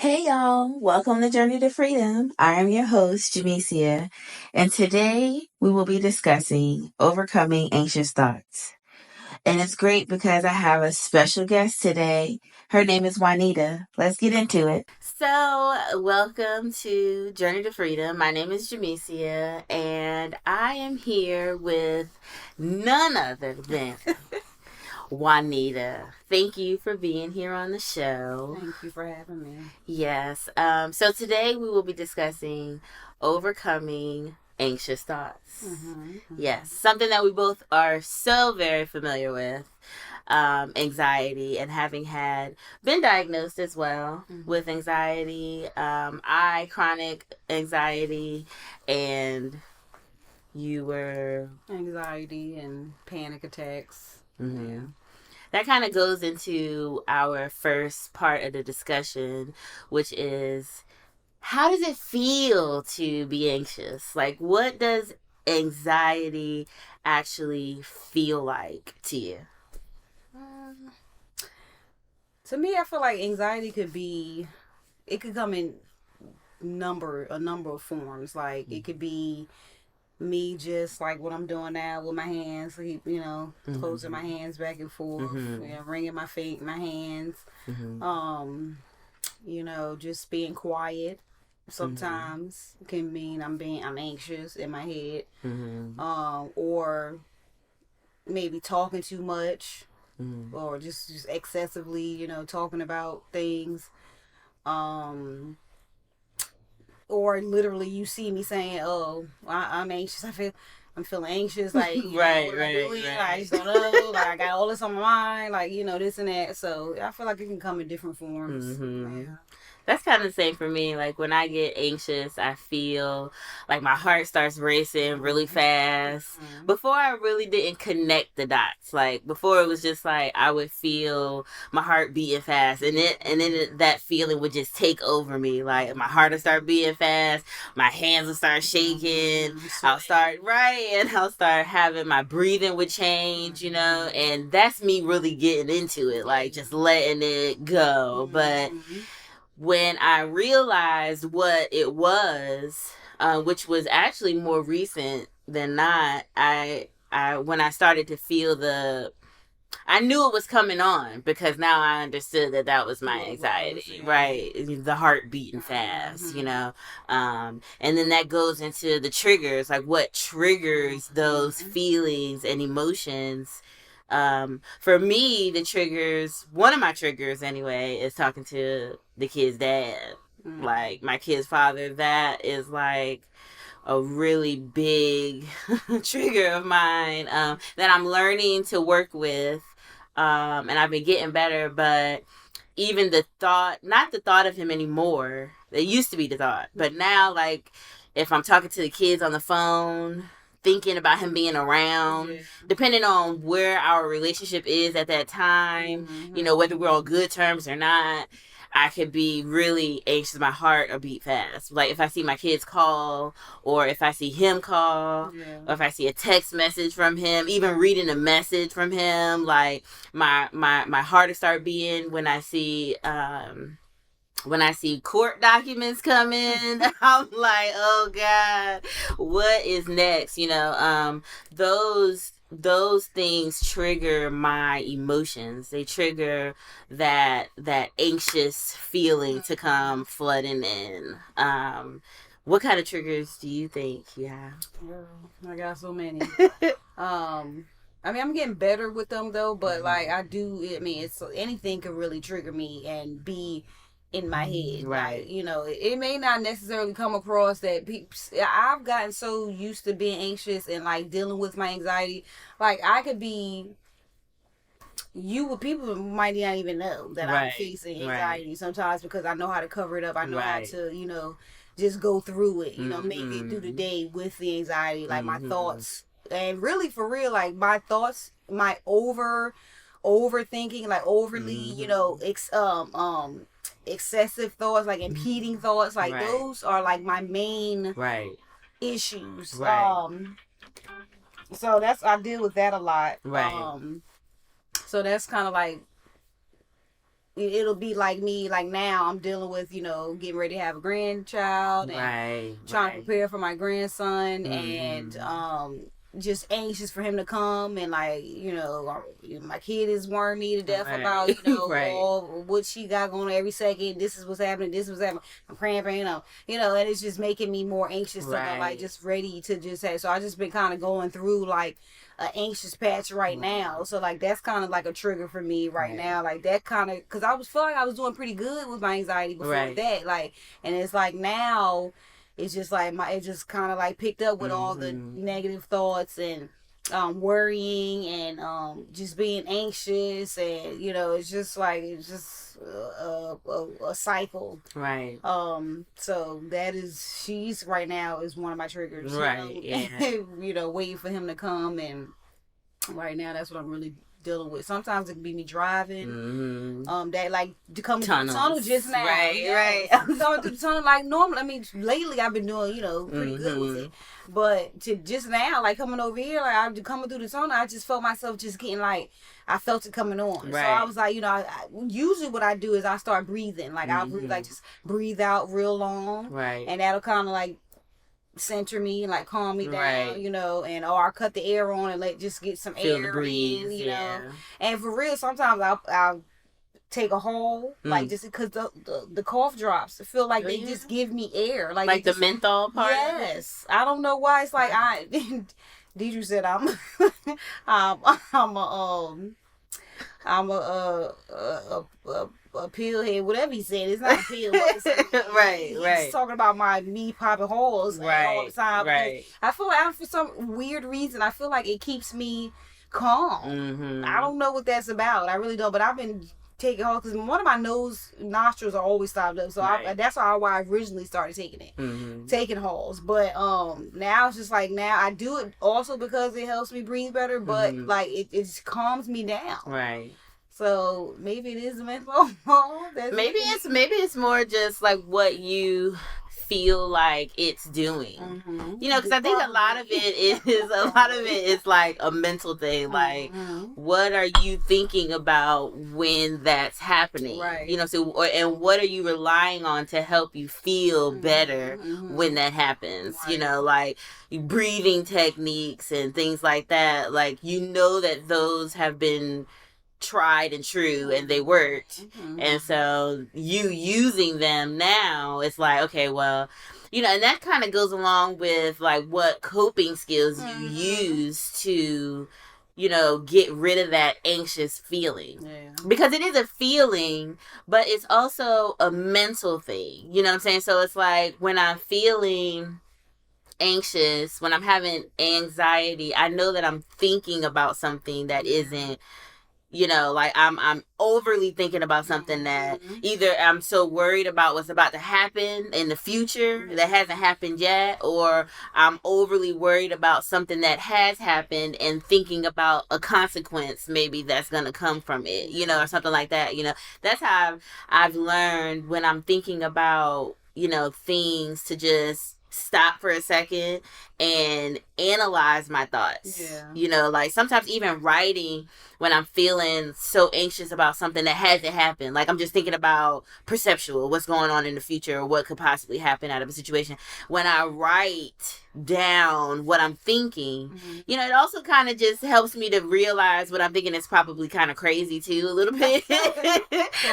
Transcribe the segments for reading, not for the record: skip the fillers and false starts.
Hey y'all, welcome to Journey to Freedom. I am your host, Jamesia, and today we will be discussing overcoming anxious thoughts. And it's great because I have a special guest today. Her name is Wynita. Let's get into it. So, welcome to Journey to Freedom. My name is Jamesia, and I am here with none other than Juanita. Thank you for being here on the show. Thank you for having me. Yes. So today we will be discussing overcoming anxious thoughts. Yes. Something that we both are so very familiar with. Anxiety and having been diagnosed as well with anxiety. I chronic anxiety, and you were Anxiety and panic attacks. Yeah. That kind of goes into our first part of the discussion, which is how does it feel to be anxious? Like, what does anxiety actually feel like to you? To me, I feel like anxiety it could come in a number of forms. Like, it could be me just like what I'm doing now with my hands, closing my hands back and forth, wringing my feet, my hands, just being quiet. Sometimes can mean I'm anxious in my head, or maybe talking too much, or just excessively, talking about things, or literally you see me saying, "Oh, I'm anxious. I'm feeling anxious. Like, Right. I just don't know. Like, I got all this on my mind. Like, this and that." So I feel like it can come in different forms. Yeah. That's kind of the same for me. Like, when I get anxious, I feel like my heart starts racing really fast. Before, I really didn't connect the dots. Like, before, it was just like I would feel my heart beating fast, and then that feeling would just take over me. Like, my heart would start beating fast, my hands would start shaking, I'll start having my breathing would change, and that's me really getting into it, like just letting it go. But when I realized what it was, which was actually more recent than not, when I started to feel I knew it was coming on because now I understood that was my anxiety, right? The heart beating fast, and then that goes into the triggers, like what triggers those feelings and emotions. For me, one of my triggers anyway, is talking to the kid's dad. Like, my kid's father, that is like a really big trigger of mine, that I'm learning to work with. And I've been getting better, but even not the thought of him anymore. It used to be the thought, but now, like, if I'm talking to the kids on the phone, thinking about him being around, depending on where our relationship is at that time, whether we're on good terms or not, I could be really anxious. My heart will beat fast. Like, if I see my kids call, or if I see him call, or if I see a text message from him, even reading a message from him, like, my heart will start beating. When I see court documents come in, I'm like, oh God, what is next? Those things trigger my emotions. They trigger that anxious feeling to come flooding in. What kind of triggers do you think you have? I got so many. I'm getting better with them though, but like it's anything could really trigger me and be in my head, right? Like, it may not necessarily come across that I've gotten so used to being anxious and like dealing with my anxiety. Like, I could be people might not even know that I'm facing anxiety sometimes, because I know how to cover it up. I know how to, just go through it, make it through the day with the anxiety, like my thoughts. And really, for real, like, my thoughts, my overthinking, like overly, excessive thoughts, like impeding thoughts, like those are like my main issues. So I deal with that a lot. So that's kind of like it'll be like me, like now I'm dealing with, getting ready to have a grandchild and trying to prepare for my grandson and just anxious for him to come and like, my kid is worrying me to death about, all what she got going on every second. This is what's happening. I'm cramping, and it's just making me more anxious. So I'm like just ready to just have, so I just been kind of going through like an anxious patch right now. So like that's kind of like a trigger for me right now. Like that kind of, cause I was feeling like I was doing pretty good with my anxiety before that. Like, and it's like now it's just like it just kind of like picked up with all the negative thoughts and worrying and just being anxious, and it's just like a cycle, right? So that is, she's right now is one of my triggers, right? Waiting for him to come, and right now that's what I'm really dealing with. Sometimes it can be me driving, that like to come through the tunnel just now, right. I'm going through the tunnel like normal. I mean, lately I've been doing pretty good with it, but to just now, like coming over here, like I'm coming through the tunnel, I just felt myself just getting like, I felt it coming on. So I was like, usually what I do is I start breathing, like I'll breathe, like just breathe out real long, right, and that'll kind of like center me and like calm me down, and or I cut the air on and let just get some air in, and for real, sometimes I'll take a hole, like just because the cough drops, I feel like they just give me air, like the menthol part. Yes, I don't know why. It's like Deidre said I'm a pill head, whatever he said. It's not a pill. He's talking about me popping holes all the time. Right. I feel like for some weird reason, I feel like it keeps me calm. I don't know what that's about. I really don't. But I've been taking holes because one of my nostrils are always stopped up. So that's why I originally started taking it, taking holes. But now it's just like, now I do it also because it helps me breathe better. But like it just calms me down. Right. So maybe it is a mental hole. Maybe it's more just like what you feel like it's doing, because I think a lot of it is like a mental thing. Like, what are you thinking about when that's happening? Right. And what are you relying on to help you feel better when that happens? Right. Like breathing techniques and things like that. Like, that those have been tried and true and they worked, and so you using them now, it's like, okay, well, and that kind of goes along with like what coping skills you use to get rid of that anxious feeling, because it is a feeling, but it's also a mental thing, you know what I'm saying? So it's like when I'm feeling anxious, when I'm having anxiety, I know that I'm thinking about something that isn't, like I'm overly thinking about something that either I'm so worried about what's about to happen in the future that hasn't happened yet, or I'm overly worried about something that has happened and thinking about a consequence maybe that's going to come from it, or something like that. That's how I've learned when I'm thinking about, things, to just stop for a second and analyze my thoughts. Like sometimes even writing when I'm feeling so anxious about something that hasn't happened, like I'm just thinking about perceptual, what's going on in the future or what could possibly happen out of a situation. When I write down what I'm thinking, it also kind of just helps me to realize what I'm thinking is probably kind of crazy too, a little bit.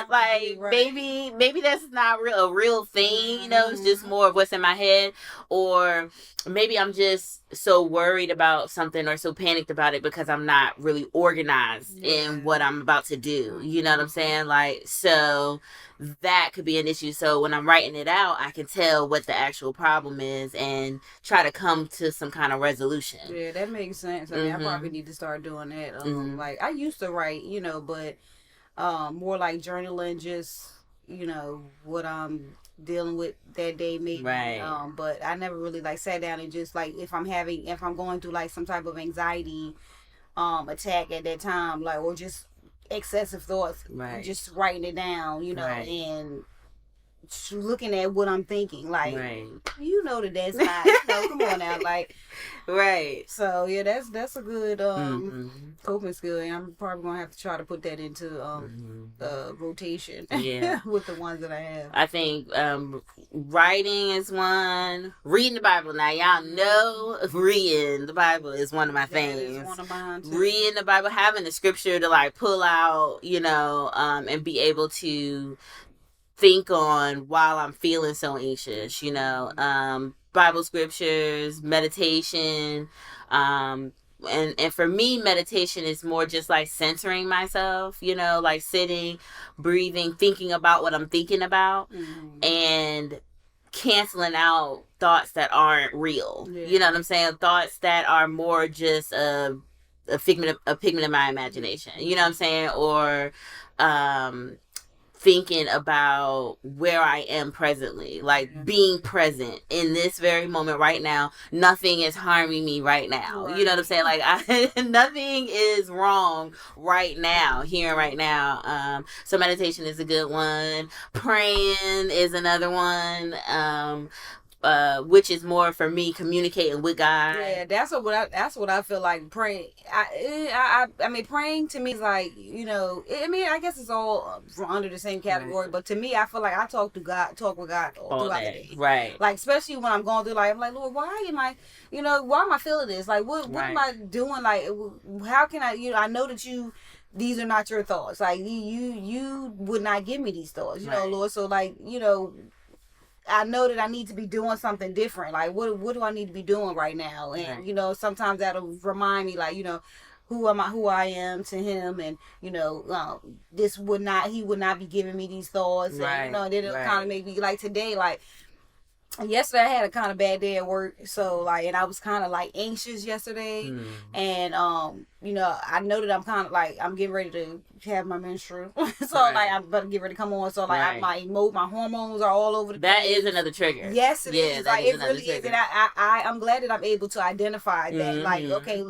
Like maybe that's not a real thing, it's just more of what's in my head, or maybe I'm just so worried about something or so panicked about it because I'm not really organized in what I'm about to do. You know what I'm saying? Like, so that could be an issue. So when I'm writing it out, I can tell what the actual problem is and try to come to some kind of resolution. Yeah, that makes sense. I mean, I probably need to start doing that. Like I used to write, but more like journaling, just, what I'm dealing with that day maybe, but I never really like sat down and just like if I'm going through like some type of anxiety attack at that time, like, or just excessive thoughts, just writing it down, and looking at what I'm thinking. Like, right. you know that that's not, you know, come on now. Like, right. So, yeah, that's a good coping skill. And I'm probably going to have to try to put that into rotation Yeah. with the ones that I have. I think writing is one. Reading the Bible. Now, y'all know reading the Bible is one of my things. Is one of mine too. Reading the Bible, having the scripture to like pull out, you know, and be able to think on while I'm feeling so anxious, you know, Bible scriptures, meditation, and for me, meditation is more just like centering myself, you know, like sitting, breathing, thinking about what I'm thinking about, and canceling out thoughts that aren't real. Yeah. You know what I'm saying? Thoughts that are more just a pigment of my imagination. You know what I'm saying? Or thinking about where I am presently, like being present in this very moment right now. Nothing is harming me right now. Right. You know what I'm saying? Like nothing is wrong right now, here and right now. So meditation is a good one. Praying is another one. Which is more for me communicating with God. Yeah, that's what I feel like praying. I mean, praying to me is like, you know, I mean, I guess it's all under the same category, right. But to me, I feel like I talk with God all throughout the day. Right. Like, especially when I'm going through, like, I'm like, Lord, why am I, you know, why am I feeling this? Like, what am I doing? Like, how can I, you know, I know that these are not your thoughts. Like, you would not give me these thoughts, you know, Lord. So, like, you know, I know that I need to be doing something different. Like, what do I need to be doing right now? And, you know, sometimes that'll remind me, like, you know, who I am to him. And, you know, he would not be giving me these thoughts. And, you know, then it'll kind of make me, like, today, like, yesterday I had a kind of bad day at work. So, like, and I was kind of, like, anxious yesterday. And, you know, I know that I'm kind of, like, I'm getting ready to have my menstrual. So, like, I'm about to get ready to come on. So, like, my hormones are all over the place. That is another trigger. Yes, it is. Like, it really is. And I'm glad that I'm able to identify that. Like, okay,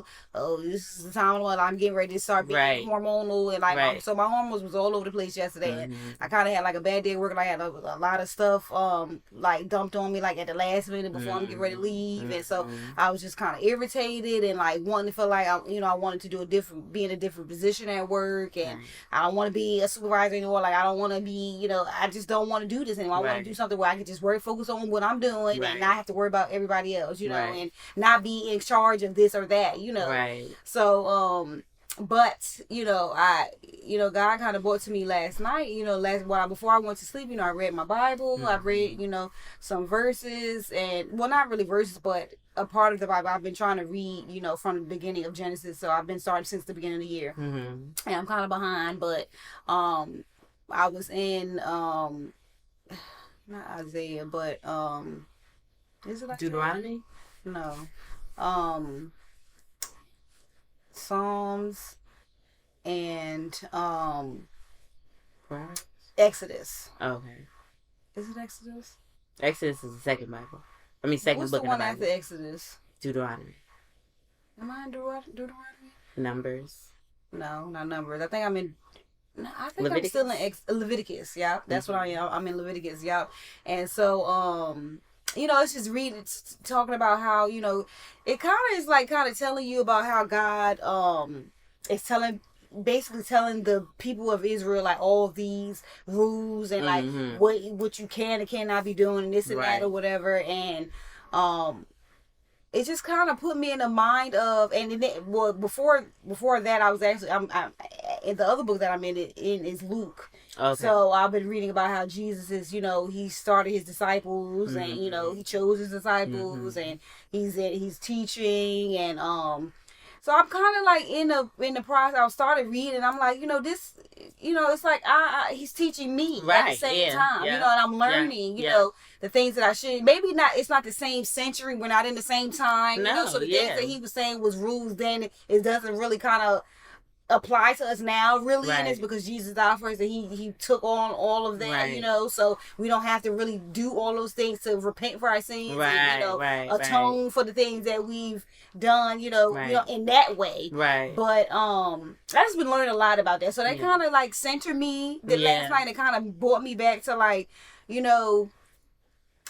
this is the time when I'm getting ready to start being hormonal. And, like, so my hormones was all over the place yesterday. And I kind of had, like, a bad day at work. And I had a lot of stuff, like, dumped on me, like, at the last minute before I'm getting ready to leave. And so I was just kind of irritated and, like, wanting to feel like, I wanted to be in a different position at work. And I don't want to be a supervisor anymore. Like, I don't want to be, you know, I just don't want to do this anymore. I want to do something where I can just focus on what I'm doing and not have to worry about everybody else, you know, and not be in charge of this or that, you know. So, but, you know, God kind of brought to me last night, you know, before I went to sleep, you know, I read my Bible. I read, you know, some verses and, well, not really verses, but a part of the Bible I've been trying to read, you know, from the beginning of Genesis. So I've been starting since the beginning of the year. And I'm kind of behind, but I was in, not Isaiah, but is it like Deuteronomy? No. Psalms and Exodus. Okay. Is it Exodus? Exodus is the second Bible. I mean, second book of the Bible. What's the one after Exodus? Deuteronomy. Am I in Deuteronomy? Numbers. No, not Numbers. I think I'm Leviticus? still in Leviticus. Yeah, that's what I am. I'm in Leviticus. Yeah, and so you know, it's just it's talking about how, you know, it kind of is like kind of telling you about how God is basically telling the people of Israel, like, all of these rules and like what you can and cannot be doing and this and that or whatever. And it just kind of put me in the mind of, and then, well, before that, I was actually I'm in the other book that I'm in is Luke. Okay. So I've been reading about how Jesus is, you know, he started his disciples and, you know, he chose his disciples and he's teaching and so I'm kind of like in the process. I started reading. I'm like, you know, this, you know, it's like he's teaching me at the same time, you know, and I'm learning, you know, the things that I should. Maybe not. It's not the same century. We're not in the same time. No, you know, so the things that he was saying was rules then. It doesn't really kind of apply to us now really, and Right. it's because Jesus died for us and he took on all of that, Right. you know, so we don't have to really do all those things to repent for our sins Right, and, you know, right, atone for the things that we've done, you know, Right. in that way. Right. But I just been learning a lot about that. So that Yeah. kind of like centered me. The Yeah. last night it kind of brought me back to like, you know,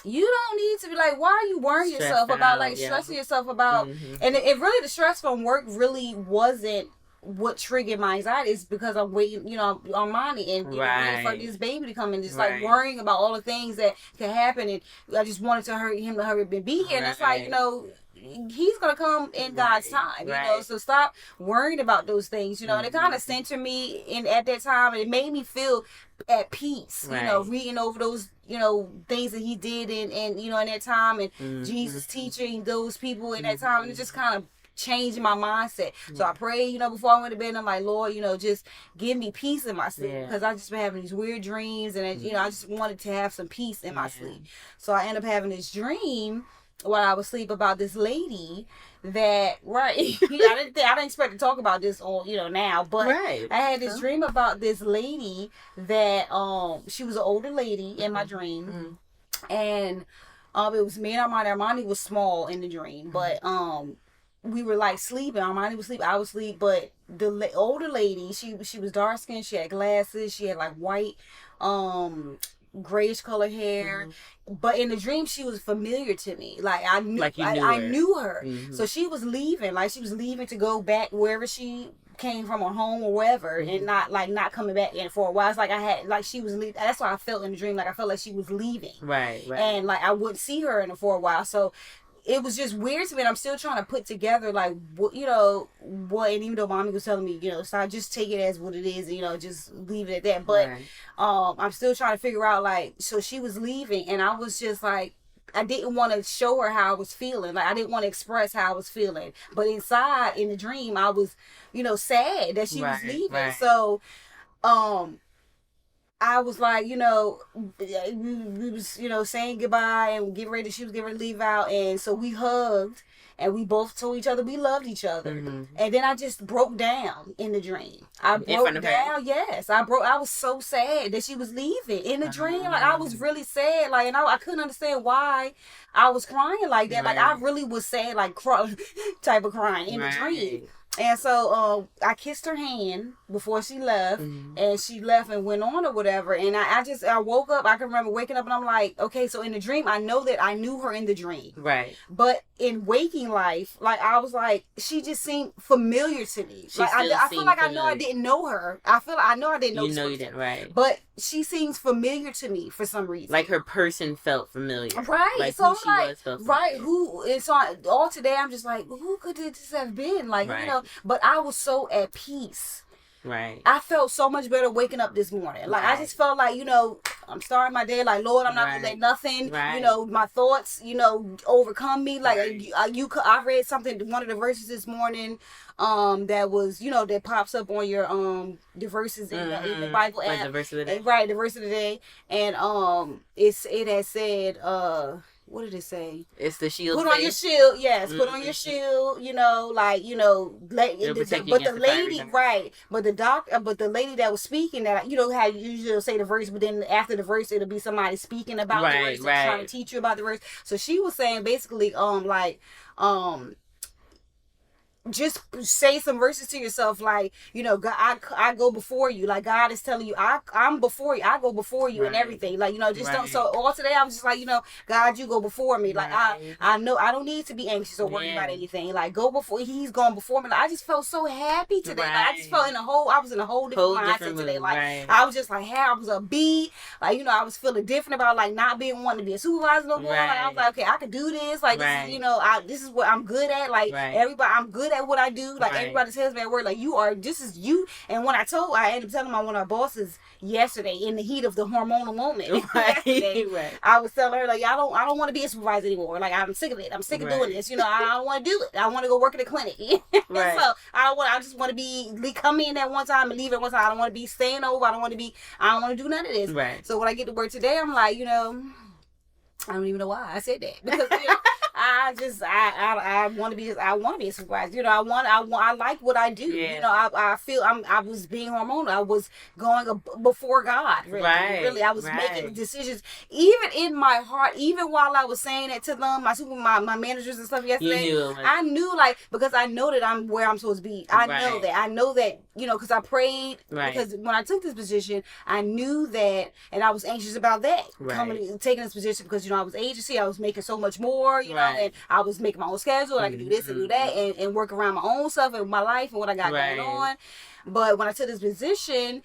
you don't need to be like, why are you worrying Stressed yourself about like out, yeah. stressing yourself about, and it really, the stress from work really wasn't what triggered my anxiety. Is because I'm waiting, you know, on Monty and waiting for this baby to come and just like worrying about all the things that can happen, and I just wanted to hurry up and be here. And it's like, you know, he's gonna come in God's time, you know. So stop worrying about those things, you know. And it kind of centered me in at that time, and it made me feel at peace, you know, reading over those, you know, things that he did and you know, in that time, and Jesus teaching those people in that time, and it just kind of changing my mindset. So I prayed, you know, before I went to bed, and I'm like, Lord, you know, just give me peace in my sleep, because I just been having these weird dreams, and you know, I just wanted to have some peace in my sleep. So I ended up having this dream while I was asleep about this lady that I didn't expect to talk about this on, you know, now, but I had this dream about this lady that she was an older lady in my dream, and it was me and Armani. Armani was small in the dream, but we were like sleeping. Armani was asleep, I was asleep, but the older lady, she was dark skinned, she had glasses, she had like white grayish color hair, but in the dream she was familiar to me. Like I knew, I knew her. So she was leaving, to go back wherever she came from, or home or wherever, and not coming back in for a while. It's like she was leaving. That's why I felt in the dream, like I felt like she was leaving, and like I wouldn't see her for a while. So it was just weird to me, and I'm still trying to put together like what, you know, what, and even though Mommy was telling me, you know, so I just take it as what it is, you know, just leave it at that. But I'm still trying to figure out, like, so she was leaving, and I was just like, I didn't want to show her how I was feeling. Like I didn't want to express how I was feeling, but inside in the dream I was, you know, sad that she was leaving. So I was like, you know, we was, you know, saying goodbye and she was getting ready to leave out. And so we hugged and we both told each other we loved each other. And then I just broke down in the dream. I broke down, yes. I was so sad that she was leaving in the dream. Like I was really sad. Like, and I couldn't understand why I was crying like that. Like I really was sad, like type of crying in the dream. And so I kissed her hand before she left, and she left and went on or whatever. And I woke up. I can remember waking up, and I'm like, okay, so in the dream, I know that I knew her in the dream. But in waking life, like I was like, she just seemed familiar to me. Like I feel like I know I didn't know her. I know I didn't know. You know you didn't, But she seems familiar to me for some reason. Like her person felt familiar. Like so I'm like, who? And so all today I'm just like, who could this have been? Like, you know. But I was so at peace. I felt so much better waking up this morning. Like I just felt like, you know, I'm starting my day like, Lord, I'm not gonna let nothing, you know, my thoughts, you know, overcome me. Like I read something, one of the verses this morning, that was, you know, that pops up on your the verses in the Bible app. Like the verse of the day. The verse of the day. And it has said what did it say? It's the shield. Put on your shield, yes. Put on your shield. You know, like, you know, but the lady, but the lady that was speaking, that, you know how you usually say the verse, but then after the verse it'll be somebody speaking about the verse, trying to teach you about the verse. So she was saying basically, just say some verses to yourself, like, you know, God, I go before you. Like God is telling you, I'm before you. I go before you and everything. Like, you know, just don't. So all today I was just like, you know, God, you go before me. Like I know I don't need to be anxious or worried about anything. Like go before. He's going before me. Like, I just felt so happy today. Like, I just felt I was in a whole different mindset today. Like I was just like, hey, I was a bee. Like, you know, I was feeling different about like not wanting to be a supervisor no more. Like I was like, okay, I could do this. Like this is, you know, this is what I'm good at. Like everybody, I'm good at what I do. Like everybody tells me at work, like this is you. And when I ended up telling one of our bosses yesterday in the heat of the hormonal moment. I was telling her, like, I don't want to be a supervisor anymore. Like I'm sick of it. I'm sick of doing this. You know, I don't want to do it. I want to go work in a clinic. So I just want to come in at one time and leave at one time. I don't want to be staying over. I don't want to do none of this. So when I get to work today, I'm like, you know, I don't even know why I said that, because you know, I want to be a supervisor. You know, I like what I do. Yeah. You know, I feel I was being hormonal. I was going before God. Really, Right. really, I was making decisions, even in my heart, even while I was saying it to them, my managers and stuff yesterday. You knew. I knew, like, because I know that I'm where I'm supposed to be. I know that, you know, because I prayed. Right. Because when I took this position, I knew that, and I was anxious about that, taking this position, because, you know, I was agency, I was making so much more, you know, and I was making my own schedule, and I could do this and do that, and work around my own stuff and my life and what I got going on. But when I took this position,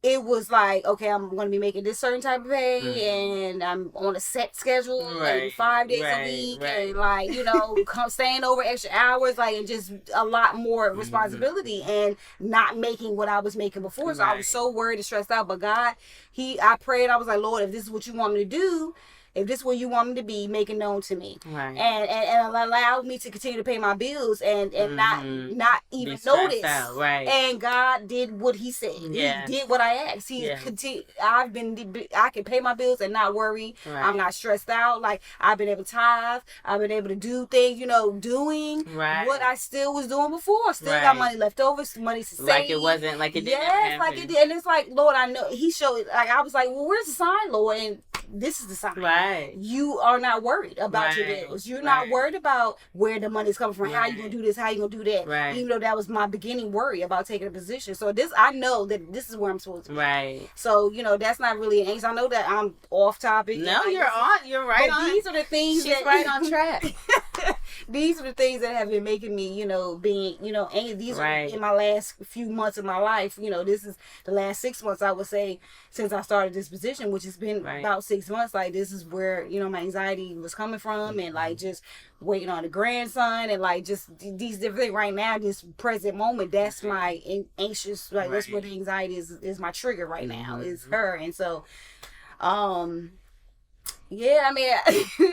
it was like, okay, I'm going to be making this certain type of pay, and I'm on a set schedule, like 5 days a week, and, like, you know, staying over extra hours, like, and just a lot more responsibility, and not making what I was making before. So I was so worried and stressed out. But God, I prayed. I was like, Lord, if this is what you want me to do, if this is where you want me to be, make it known to me, and allow me to continue to pay my bills, and not even notice. And God did what He said. He did what I asked. I can pay my bills and not worry. I'm not stressed out. Like, I've been able to tithe. I've been able to do things. You know, doing what I still was doing before. Still got money left over. Money to save. Like it wasn't. Like it didn't happen. Like it did. And it's like, Lord, I know He showed. Like, I was like, well, where's the sign, Lord? And this is the sign. You are not worried about your bills. You're not worried about where the money's coming from. How you gonna do this? How you gonna do that? Even though that was my beginning worry about taking a position. So I know that this is where I'm supposed to be. So, you know, that's not really an angst. I know that I'm off topic. No, you're right on. These are the things She's right on track. These are the things that have been making me, you know, being, you know, these are in my last few months of my life. You know, this is the last 6 months, I would say, since I started this position, which has been about 6 months. Like, this is where, you know, my anxiety was coming from, and, like, just waiting on the grandson, and, like, just these different things right now, this present moment, that's my anxious, like, that's where the anxiety is my trigger right now, is her. And so, yeah, I mean,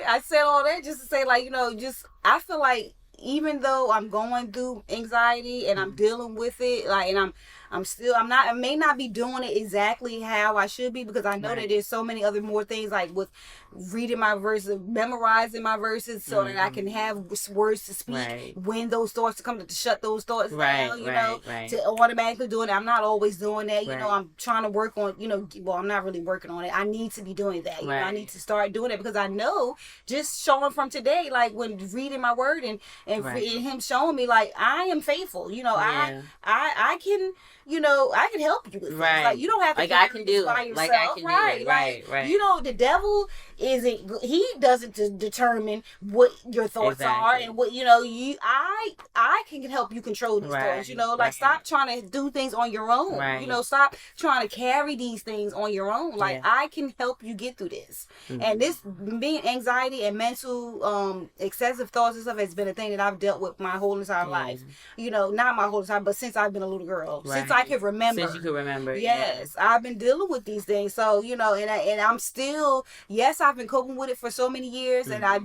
I said all that just to say, like, you know, just, I feel like even though I'm going through anxiety and I'm dealing with it, like, and I may not be doing it exactly how I should be, because I know that there's so many other more things, like with reading my verses, memorizing my verses, so that I can have words to speak when those thoughts come, to shut those thoughts down, you know, to automatically doing it. I'm not always doing that, you know. I'm trying to work on, you know, well, I'm not really working on it. I need to be doing that, you know. I need to start doing it, because I know, just showing from today, like, when reading my word and Him showing me, like, I am faithful, you know. I can, you know, I can help you with this. Like, you don't have to, like, I can do by it. yourself. Like, I can do it. Like, you know, the devil he doesn't determine what your thoughts are, and what, you know, I can help you control these thoughts, you know. Like, stop trying to do things on your own. You know, stop trying to carry these things on your own. Like, I can help you get through this. And this being anxiety and mental excessive thoughts and stuff has been a thing that I've dealt with my whole entire life. You know, not my whole time, but since I've been a little girl, since I can remember. Since you can remember. Yes, I've been dealing with these things. So, you know, and I'm still, yes, I've been coping with it for so many years, and I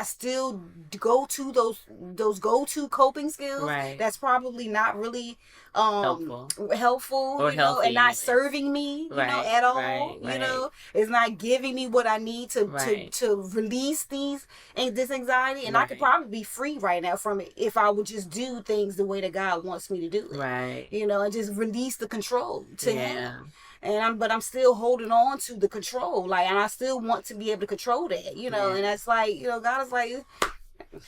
still go to those go-to coping skills. That's probably not really helpful, or you know, healthy, and not serving me, you know, at all. You know, it's not giving me what I need to release this anxiety, and I could probably be free right now from it if I would just do things the way that God wants me to do it. You know, and just release the control to Him. But I'm still holding on to the control, like, and I still want to be able to control that, you know. And that's like, you know, God is like,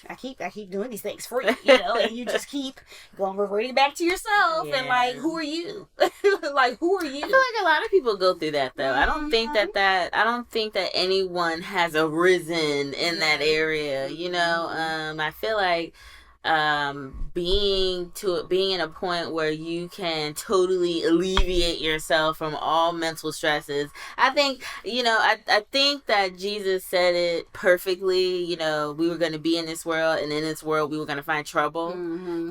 I keep doing these things for you, you know, and you just keep going reverting back to yourself, and, like, who are you? Like, who are you? I feel like a lot of people go through that, though. I don't think that anyone has arisen in that area, you know. I feel like being in a point where you can totally alleviate yourself from all mental stresses. I think, you know, I think that Jesus said it perfectly. You know, we were going to be in this world, and in this world we were going to find trouble.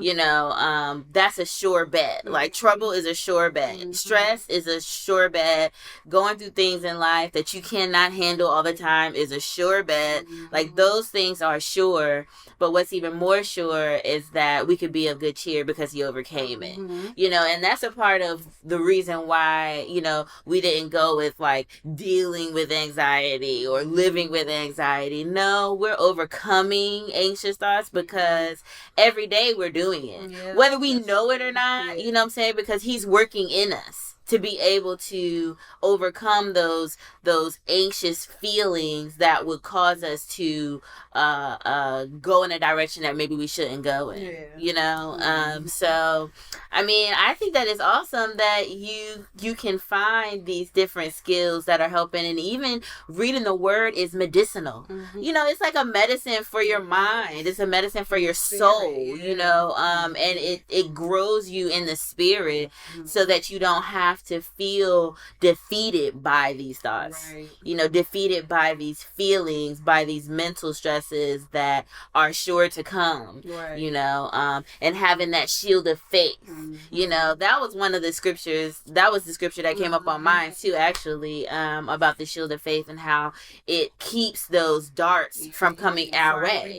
You know, that's a sure bet. Like, trouble is a sure bet. Stress is a sure bet. Going through things in life that you cannot handle all the time is a sure bet. Like, those things are sure. But what's even more sure sure is that we could be of good cheer because he overcame it. Mm-hmm. And that's a part of the reason why, we didn't go with like dealing with anxiety or living with anxiety. No, we're overcoming anxious thoughts because every day we're doing it. Yeah, whether we know it or not, you know what I'm saying? Because he's working in us to be able to overcome those anxious feelings that would cause us to go in a direction that maybe we shouldn't go in. So I mean, I think that it's awesome that you can find these different skills that are helping, and even reading the word is medicinal. It's like a medicine for your mind, it's a medicine for your soul. And it grows you in the spirit so that you don't have to feel defeated by these thoughts, defeated by these feelings, by these mental stresses that are sure to come, and having that shield of faith. That was one of the scriptures, that was the scripture that came up on mine too, actually, about the shield of faith and how it keeps those darts from coming our way.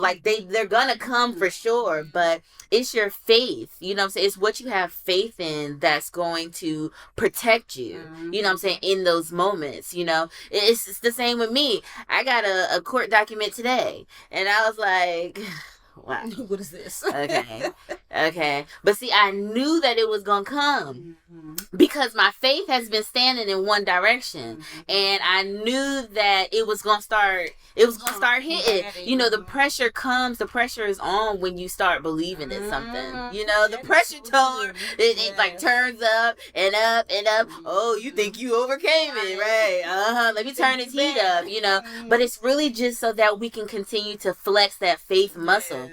Like they're gonna come for sure, but it's your faith, it's what you have faith in that's going to protect you, in those moments. It's the same with me. I got a court document today, and I was like, wow, what is this? Okay. But see, I knew that it was gonna come because my faith has been standing in one direction, and I knew that it was gonna start hitting. The pressure comes, the pressure is on when you start believing in something. The pressure tone, it like turns up and up and up. Oh, you think you overcame it, right? Let me turn this heat up, but it's really just so that we can continue to flex that faith muscle,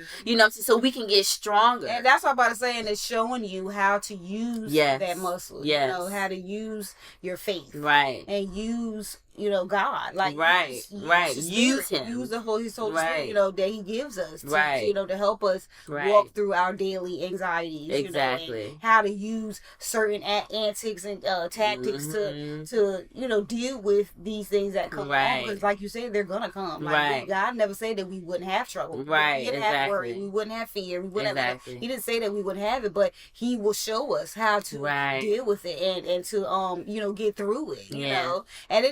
so we can get stronger. And that's what I'm about to say, and it's showing you how to use that muscle. How to use your faith. Right. And use, God. Like use him. Use the Holy Spirit, that he gives us to, to help us Right. walk through our daily anxieties. Exactly. And how to use certain antics and tactics to deal with these things that come along. Because like you said, they're gonna come. Like, God never said that we wouldn't have trouble. Right. We wouldn't have worry. We wouldn't have fear. We wouldn't have, he didn't say that we wouldn't have it, but he will show us how to deal with it and to get through it. You know. And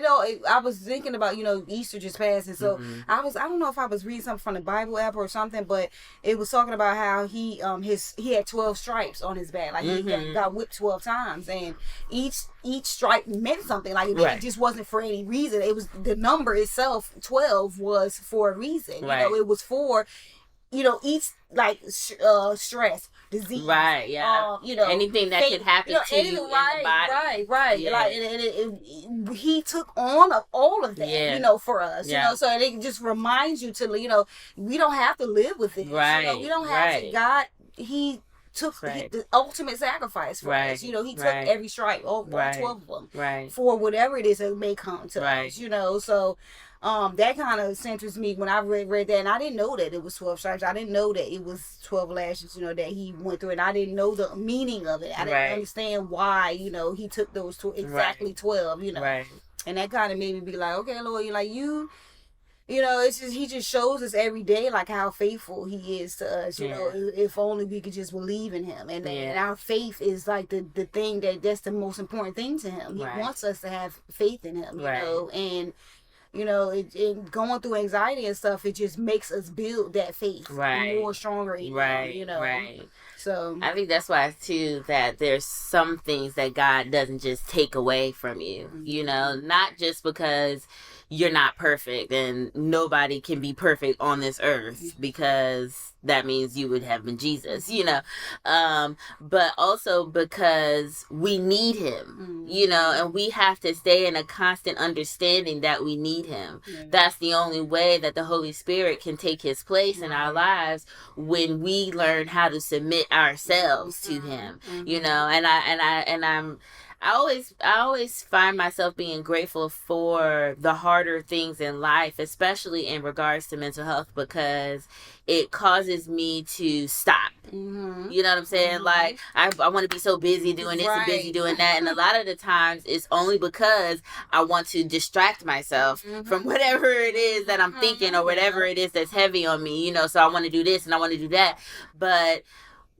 I was thinking about, Easter just passed, and so I don't know if I was reading something from the Bible app or something, but it was talking about how he had 12 stripes on his back, like he got whipped 12 times, and each stripe meant something. Like it just wasn't for any reason. It was the number itself, 12, was for a reason. It was for each stress, disease, anything that could happen to you in the body, like and he took on all of that, for us, so it just reminds you to, we don't have to live with it, we don't have to. God, he took the ultimate sacrifice for us. He took every stripe, all 12 of them, for whatever it is that may come to us, so that kind of centers me when I read that, and I didn't know that it was 12 stripes. I didn't know that it was 12 lashes, that he went through, and I didn't know the meaning of it. I didn't understand why, he took those exactly 12, and that kind of made me be like, okay, Lord, it's just, he just shows us every day, like, how faithful he is to us, if only we could just believe in him. And our faith is like the thing that's the most important thing to him. He wants us to have faith in him, and it going through anxiety and stuff, it just makes us build that faith more stronger. So I think that's why too, that there's some things that God doesn't just take away from you, not just because you're not perfect, and nobody can be perfect on this earth, because that means you would have been Jesus, but also because we need him, and we have to stay in a constant understanding that we need him. That's the only way that the Holy Spirit can take his place in our lives, when we learn how to submit ourselves to him, and I always find myself being grateful for the harder things in life, especially in regards to mental health, because it causes me to stop. Mm-hmm. You know what I'm saying? Mm-hmm. Like, I want to be so busy doing this and busy doing that. And a lot of the times it's only because I want to distract myself from whatever it is that I'm thinking or whatever it is that's heavy on me, you know. So I want to do this and I want to do that. But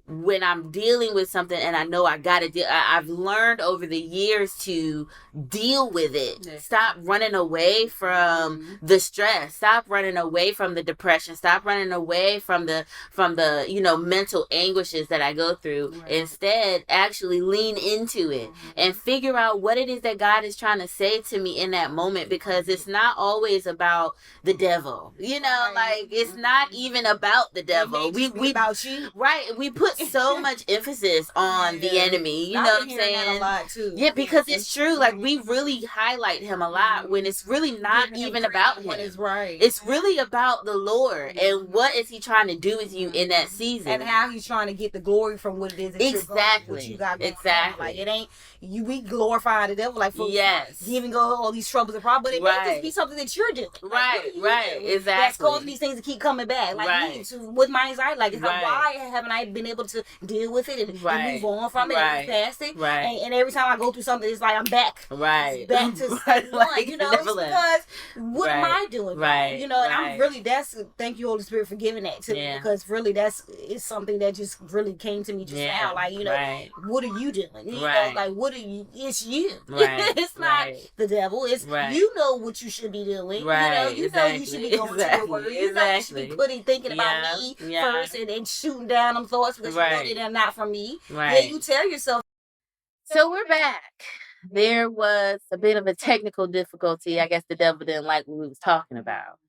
when I'm dealing with something and I know I gotta deal, I've learned over the years to deal with it. Yeah. Stop running away from the stress. Stop running away from the depression. Stop running away from the mental anguishes that I go through. Right. Instead, actually lean into it and figure out what it is that God is trying to say to me in that moment, because it's not always about the devil. You know, like it's not even about the devil. We about you. Right. We put so much emphasis on the enemy. You know what I'm saying? That a lot too. Yeah, because it's true. Like, we really highlight him a lot when it's really not even about him. It's right. It's really about the Lord and what is he trying to do with you in that season, and how he's trying to get the glory from what it is that exactly. you got going exactly. on. Like, it ain't you. We glorify the devil, like, for yes, giving all these troubles and problems, but it may just be something that you're doing. Like, right, right, exactly. That's causing these things to keep coming back. Like, right. me, with my anxiety, like, it's like, why haven't I been able to deal with it and move on from it and move past it? Right. And every time I go through something, it's like I'm back. Right. Back to step one. Like, you know, it's because what am I doing? Right. You know, and I'm really, thank you, Holy Spirit, for giving that to me, because really it's something that just really came to me just now. Like, you know, what are you doing? You know, like, what are you? It's you. It's not the devil. It's you know what you should be doing. Right. You know you should be going to your word. You know you should be thinking about me first and shooting down them thoughts, because you know they're not from me. Right. Yeah, you tell yourself. So we're back. There was a bit of a technical difficulty. I guess the devil didn't like what we was talking about.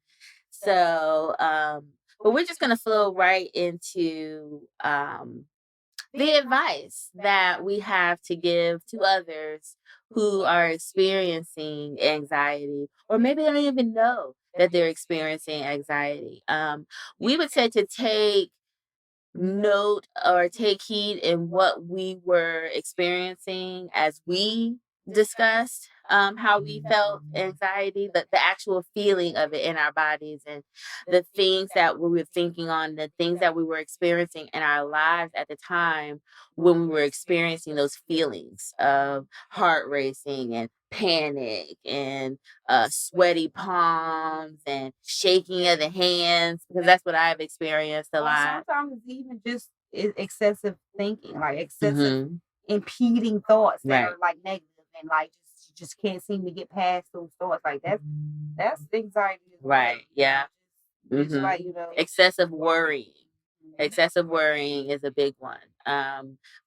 So, but we're just going to flow right into the advice that we have to give to others who are experiencing anxiety, or maybe they don't even know that they're experiencing anxiety. We would say to take note or take heed in what we were experiencing as we discussed how we felt anxiety, the actual feeling of it in our bodies, and the things that we were thinking on, the things that we were experiencing in our lives at the time when we were experiencing those feelings of heart racing and panic and sweaty palms and shaking of the hands, because that's what I've experienced a lot. Sometimes it's even just excessive thinking, like excessive impeding thoughts that are like negative, and like you just can't seem to get past those thoughts. Like that's anxiety. Right. Yeah. It's like, you know, excessive worrying. Excessive worrying is a big one.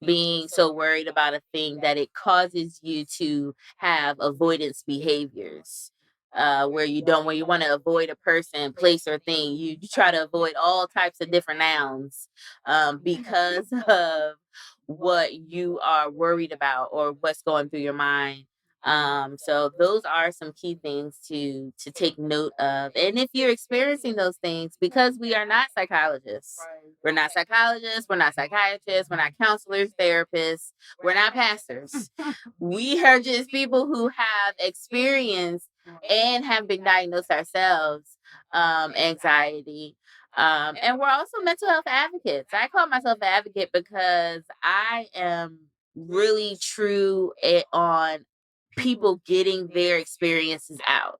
Being so worried about a thing that it causes you to have avoidance behaviors. Where you want to avoid a person, place, or thing, you try to avoid all types of different nouns because of what you are worried about or what's going through your mind. So those are some key things to take note of. And if you're experiencing those things, because we are not psychologists, we're not psychologists, we're not psychiatrists, we're not counselors, therapists, we're not pastors. We are just people who have experienced and have been diagnosed ourselves anxiety. And we're also mental health advocates. I call myself an advocate because I am really true on people getting their experiences out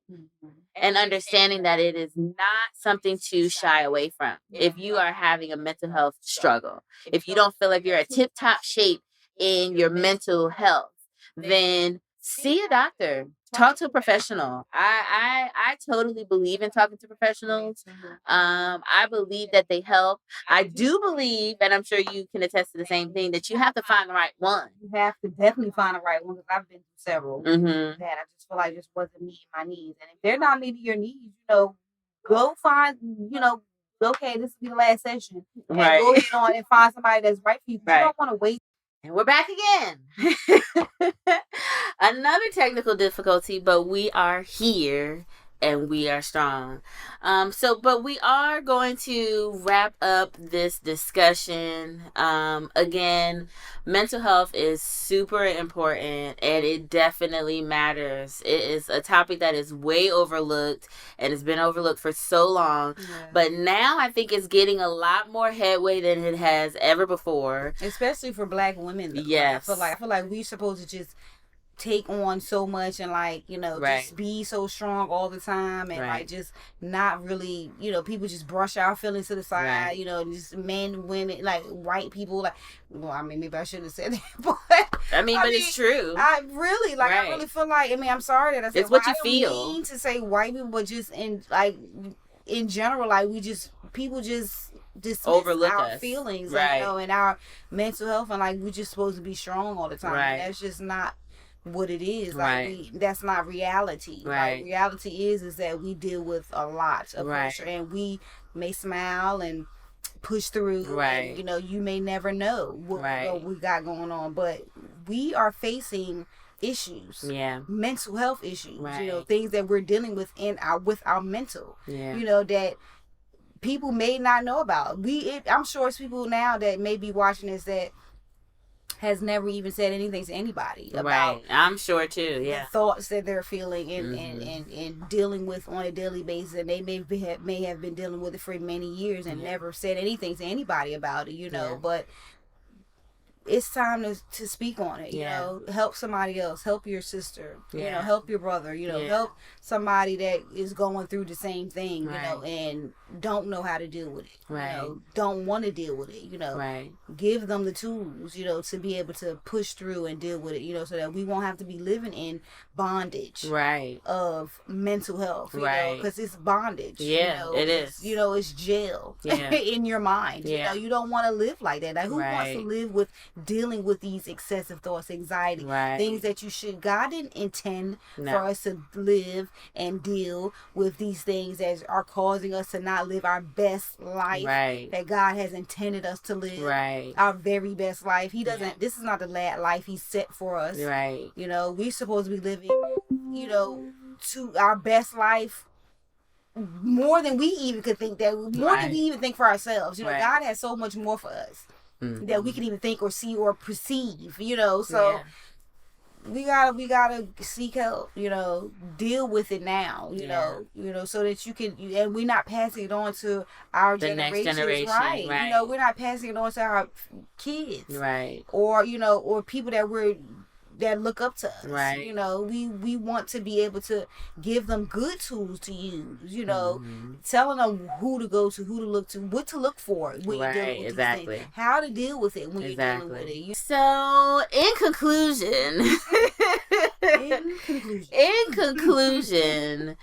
and understanding that it is not something to shy away from. If you are having a mental health struggle, if you don't feel like you're at tip-top shape in your mental health, then see a doctor. Talk to a professional. I totally believe in talking to professionals. I believe that they help. I do believe, and I'm sure you can attest to the same thing, that you have to find the right one. You have to definitely find the right one, because I've been through several that I just feel like just wasn't meeting my needs. And if they're not meeting your needs, you know, go find, you know, okay, this will be the last session. And go ahead on and find somebody that's right for you. You don't want to wait. And we're back again. Another technical difficulty, but we are here and we are strong. But we are going to wrap up this discussion. Again, mental health is super important, and it definitely matters. It is a topic that is way overlooked, and it's been overlooked for so long. Yeah. But now I think it's getting a lot more headway than it has ever before, especially for Black women, though. Yes, I feel like we're supposed to just take on so much and right. Just be so strong all the time and right. Just not really, people just brush our feelings to the side, right. Just men, women, white people, maybe I shouldn't have said that, but but it's true. I really right. I really feel like, I'm sorry that I said it's what you feel. I don't mean to say white people, but just in general, people just dismiss overlook our us. Feelings, right. And our mental health, and we're just supposed to be strong all the time. Right. And that's just not what it is. Right. That's not reality. Right. Reality is that we deal with a lot of right. pressure, and we may smile and push through. Right. And, you may never know what right. we got going on, but we are facing issues, mental health issues, right. Things that we're dealing with with our mental, yeah. That people may not know about. I'm sure it's people now that may be watching this that has never even said anything to anybody about. Right, I'm sure too. Yeah, the thoughts that they're feeling and dealing with on a daily basis, and they may have been dealing with it for many years and never said anything to anybody about it. But it's time to speak on it. Help somebody else. Help your sister. Help your brother. Help somebody that is going through the same thing. Right. And don't know how to deal with it. Right. Don't want to deal with it. Right. Give them the tools. To be able to push through and deal with it. So that we won't have to be living in bondage. Right. Of mental health. Right. Because it's bondage. Yeah, it is. It's jail. Yeah. In your mind. Yeah. You don't want to live like that. Who right. wants to live with dealing with these excessive thoughts, anxiety, right. things that God didn't intend for us to live and deal with these things that are causing us to not live our best life right. that God has intended us to live, right. our very best life. He doesn't. This is not the life He set for us. Right. We're supposed to be living, to our best life. More than we even could think more right. than we even think for ourselves. right. God has so much more for us. Mm-hmm. That we can even think or see or perceive, so we gotta seek help, deal with it now, so that you can, and we're not passing it on to our next generation, right? We're not passing it on to our kids, right? Or or people that look up to us, right? We want to be able to give them good tools to use, telling them who to go to, who to look to, what to look for when you're dealing with exactly. these things, how to deal with it when you're dealing with it. So, in conclusion,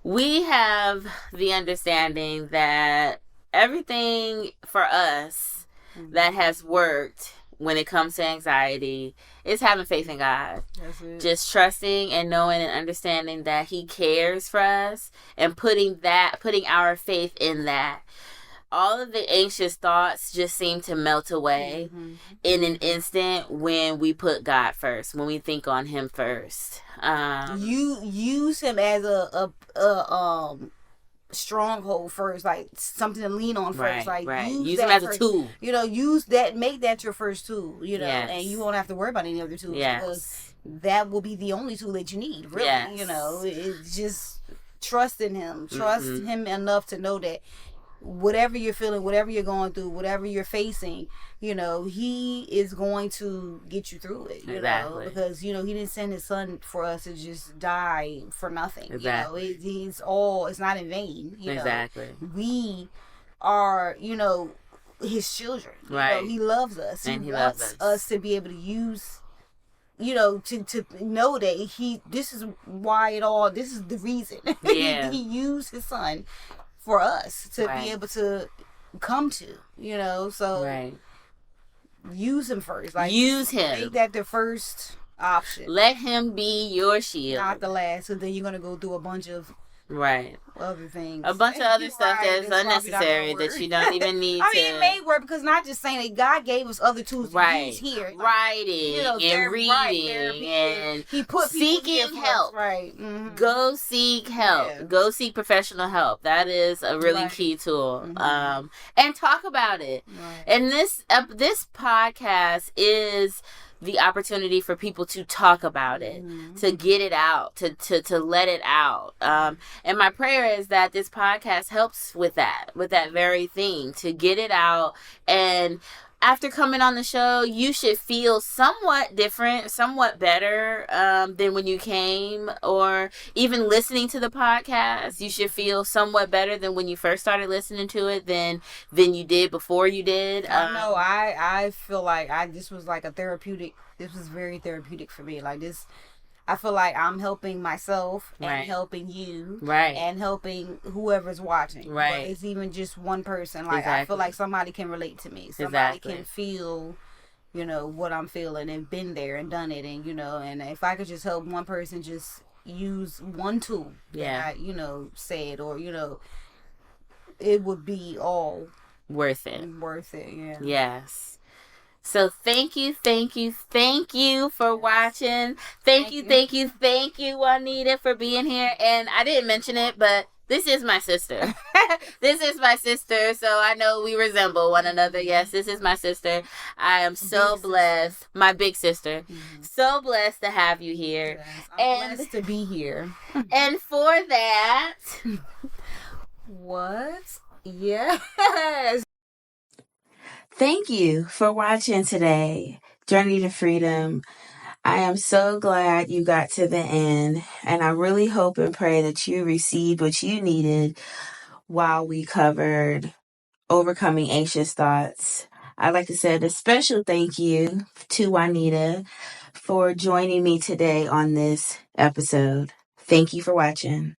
we have the understanding that everything for us that has worked when it comes to anxiety is having faith in God. That's it. Just trusting and knowing and understanding that He cares for us and putting our faith in that. All of the anxious thoughts just seem to melt away in an instant when we put God first, when we think on Him first. You use Him as a stronghold first, like something to lean on first, right. Use Him as a tool. Use that, make that your first tool, yes. and you won't have to worry about any other tools because that will be the only tool that you need, really. Yes. It's just trust in Him. Trust Him enough to know that whatever you're feeling, whatever you're going through, whatever you're facing, He is going to get you through it, exactly. Because, He didn't send His Son for us to just die for nothing. Exactly. It's not in vain. Exactly. We are, His children. Right. He loves us. And He loves wants us to be able to use, to know that this is why this is the reason. Yeah. He used His Son for us to right. be able to come to, so right. use Him first. Use Him. Make that the first option. Let Him be your shield. Not the last. So then you're going to go through a bunch of Right. Other things. A bunch of other stuff that's unnecessary that you don't even need to. It may work because not just saying that God gave us other tools to use here. Writing and reading and He put seeking help. Right. Mm-hmm. Go seek help. Yeah. Go seek professional help. That is a really key tool. Mm-hmm. And talk about it. Right. And this podcast is the opportunity for people to talk about it, to get it out, to let it out. And my prayer is that this podcast helps with that very thing, to get it out. And after coming on the show, you should feel somewhat different, somewhat better than when you came, or even listening to the podcast. You should feel somewhat better than when you first started listening to it than you did before you did. I know. I feel like this was like a therapeutic. This was very therapeutic for me. Like this. I feel like I'm helping myself and helping you and helping whoever's watching. Right. But it's even just one person. Like I feel like somebody can relate to me. Somebody can feel, what I'm feeling and been there and done it. And, and if I could just help one person just use one tool that I, said, or, it would be all worth it. Yeah. Yes. So thank you for watching. Thank you, Wynita, for being here. And I didn't mention it, but this is my sister. This is my sister, so I know we resemble one another. Yes, this is my sister. I am so blessed. My big sister. Mm-hmm. So blessed to have you here. Yes, I'm blessed to be here. And for that... What? Yes. Thank you for watching today, Journey to Freedom. I am so glad you got to the end, and I really hope and pray that you received what you needed while we covered overcoming anxious thoughts. I'd like to say a special thank you to Wynita for joining me today on this episode. Thank you for watching.